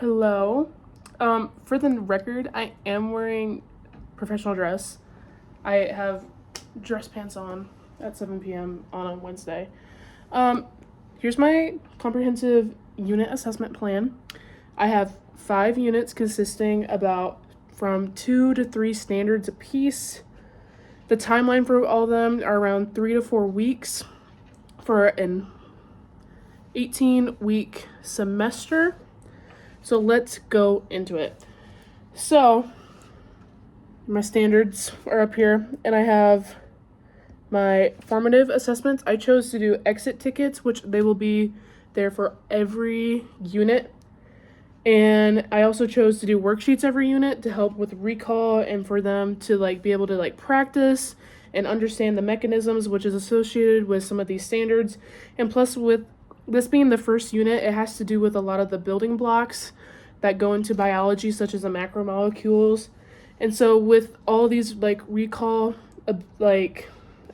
Hello. For the record, I am wearing professional dress. I have dress pants on at 7 p.m. on a Wednesday. Um, Here's my comprehensive unit assessment plan. I have 5 units consisting about from 2 to 3 standards apiece. The timeline for all of them are around 3 to 4 weeks for an 18-week semester. So let's go into it. So my standards are up here, and I have my formative assessments. I chose to do exit tickets, which they will be there for every unit. And I also chose to do worksheets every unit to help with recall and for them to be able to practice and understand the mechanisms which is associated with some of these standards. And plus, with this being the first unit, it has to do with a lot of the building blocks that go into biology, such as the macromolecules. And so with all these recall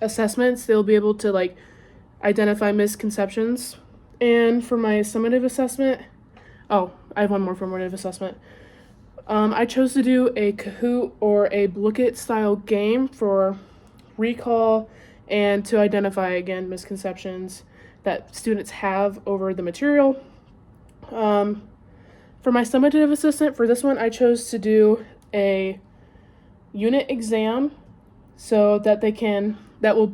assessments, they'll be able to identify misconceptions. And for my summative assessment, I have one more formative assessment. I chose to do a Kahoot or a Book-It style game for recall and to identify, again, misconceptions that students have over the material. For my summative assessment, for this one, I chose to do a unit exam so that that will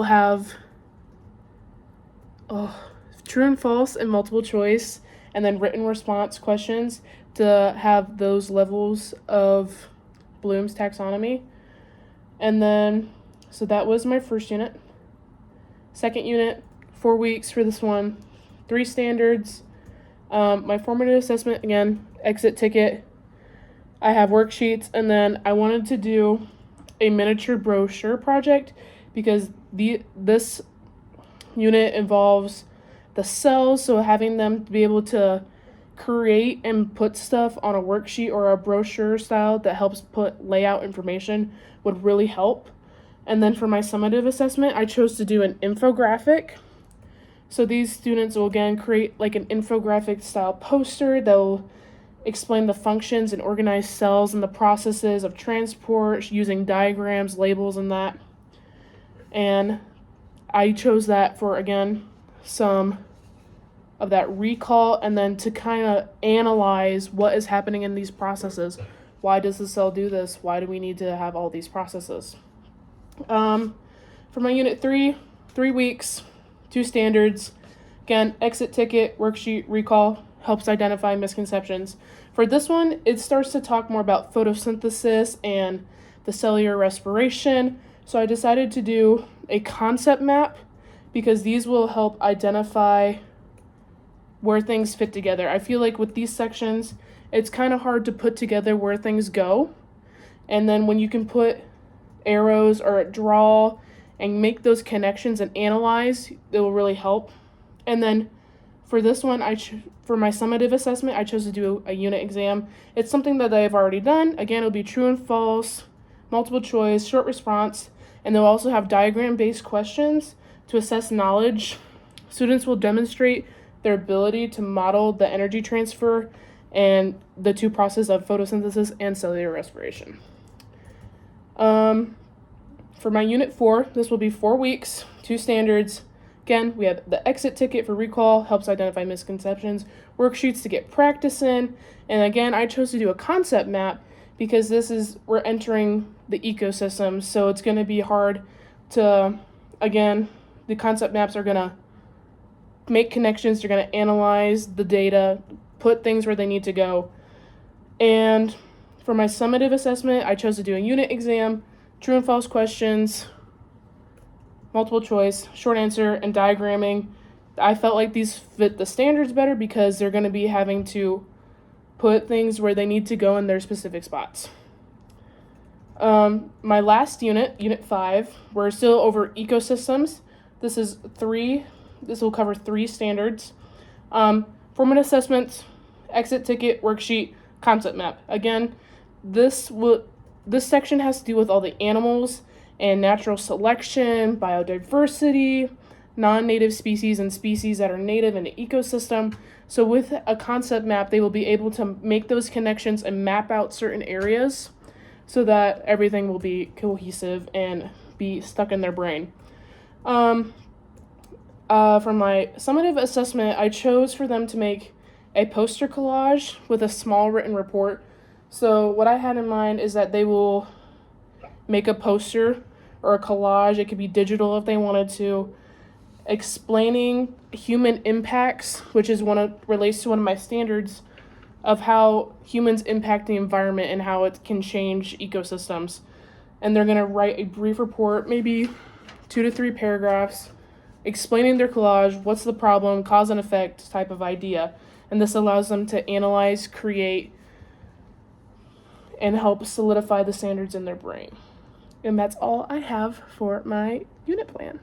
have true and false and multiple choice, and then written response questions to have those levels of Bloom's taxonomy. And then, so that was my first unit. Second unit, 4 weeks for this one, 3 standards. My formative assessment, again, exit ticket. I have worksheets, and then I wanted to do a miniature brochure project because this unit involves the cells, so having them be able to create and put stuff on a worksheet or a brochure style that helps put layout information would really help. And then for my summative assessment, I chose to do an infographic. So these students will again create an infographic style poster that will explain the functions and organize cells and the processes of transport using diagrams, labels, and that. And I chose that for, again, some of that recall, and then to kind of analyze what is happening in these processes. Why does the cell do this? Why do we need to have all these processes? For my unit 3 weeks, 2 standards. Again, exit ticket, worksheet, recall, helps identify misconceptions. For this one, it starts to talk more about photosynthesis and the cellular respiration. So I decided to do a concept map because these will help identify where things fit together. I feel like with these sections, it's kind of hard to put together where things go. And then when you can put arrows or draw and make those connections and analyze, it will really help. And then for this one, for my summative assessment, I chose to do a unit exam. It's something that I've already done. Again, it'll be true and false, multiple choice, short response, and they'll also have diagram-based questions to assess knowledge. Students will demonstrate their ability to model the energy transfer and the 2 processes of photosynthesis and cellular respiration. For my unit 4, this will be 4 weeks, 2 standards. Again, we have the exit ticket for recall, helps identify misconceptions, worksheets to get practice in, and again, I chose to do a concept map because we're entering the ecosystem, so it's going to be hard to, again, the concept maps are going to make connections, they're going to analyze the data, put things where they need to go. And for my summative assessment, I chose to do a unit exam, true and false questions, multiple choice, short answer, and diagramming. I felt like these fit the standards better because they're going to be having to put things where they need to go in their specific spots. My last unit, unit 5, we're still over ecosystems. This will cover 3 standards. Formative assessments, exit ticket, worksheet, concept map. Again, this section has to do with all the animals and natural selection, biodiversity, non-native species and species that are native in an ecosystem. So with a concept map, they will be able to make those connections and map out certain areas so that everything will be cohesive and be stuck in their brain. For my summative assessment, I chose for them to make a poster collage with a small written report. So what I had in mind is that they will make a poster or a collage, it could be digital if they wanted to, explaining human impacts, which is relates to one of my standards of how humans impact the environment and how it can change ecosystems. And they're going to write a brief report, maybe 2 to 3 paragraphs, explaining their collage, what's the problem, cause and effect type of idea. And this allows them to analyze, create, and help solidify the standards in their brain. And that's all I have for my unit plan.